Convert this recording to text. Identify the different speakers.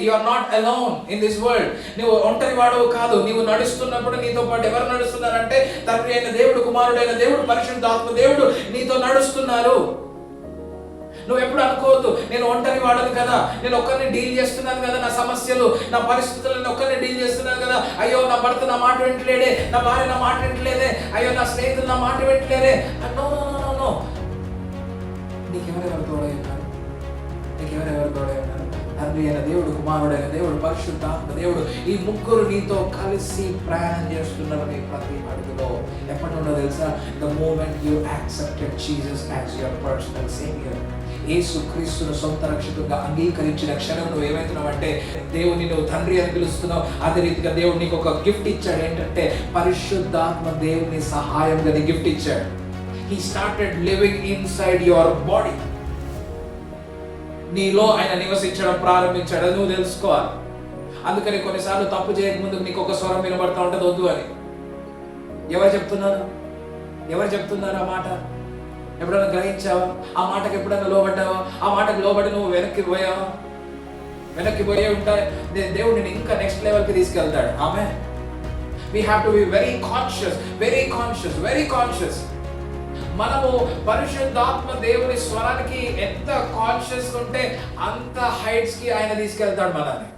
Speaker 1: You are not alone in this world. నువ్వు ఒంటరి వాడవు కాదు. నీవు నడుస్తున్నప్పుడు నీతో పాటు ఎవరు నడుస్తున్నారంటే తండ్రి అయిన దేవుడు, కుమారుడైన దేవుడు, పరిశుద్ధాత్మ దేవుడు నీతో నడుస్తున్నారు. నువ్వు ఎప్పుడు అనుకోవద్దు నేను ఒంటరి వాడను కదా, నేను ఒక్కరిని డీల్ చేస్తున్నాను కదా, నా సమస్యలు నా పరిస్థితులను ఒక్కరిని డీల్ చేస్తున్నాను కదా, అయ్యో నా భర్త నా మాట వింటలేడే, నా భార్య నా మాట వింటలేదే, అయ్యో నా స్నేహితులు నా మాట వింటలేదే. నో నో నో నో, నీకెవరెవరు తోడై ఉన్నారు? నీకెవరెవరు తోడై ఉన్నారు? తండ్రి అయిన దేవుడు, కుమారుడైన దేవుడు, పరిశుద్ధాత్మ దేవుడు, ఈ ముగ్గురు నీతో కలిసి ప్రయాణం చేస్తున్నారు నీ ప్రతి అడుగులో. ఎప్పటి నుండో తెలుసా? The moment you accepted Jesus as your personal saviour. Yesu క్రీస్తును సొంత రక్షకుడిగా అంగీకరించిన క్షణం నువ్వు ఏమవుతున్నావు అంటే దేవుని నువ్వు తండ్రి అని పిలుస్తున్నావు. అదే రీతిగా దేవుడు నీకు ఒక గిఫ్ట్ ఇచ్చాడు. ఏంటంటే పరిశుద్ధాత్మ దేవుని సహాయంగా నీ గిఫ్ట్ ఇచ్చాడు. He started living inside your body. నీలో ఆయన నివసించడం ప్రారంభించాడు. అది నువ్వు తెలుసుకోవాలి. అందుకని కొన్నిసార్లు తప్పు చేయకముందు నీకు ఒక స్వరం వినబడతా ఉంటుంది, వద్దు అని. ఎవరు చెప్తున్నారు? ఎవరు చెప్తున్నారు ఆ మాట? ఎప్పుడైనా గ్రహించావా? ఆ మాటకు ఎప్పుడైనా లోబడ్డావా? ఆ మాటకు లోబడి నువ్వు వెనక్కి పోయావా? వెనక్కి పోయే ఉంటాయి. దేవుడు నేను ఇంకా నెక్స్ట్ లెవెల్కి తీసుకెళ్తాడు. ఆమె we have to be very conscious, very conscious, very conscious. మనము పరిశుద్ధాత్మ దేవుని స్వరానికి ఎంత కాన్షియస్ ఉంటే అంత హైట్స్ కి ఆయన తీసుకెళ్తాడు మనల్ని.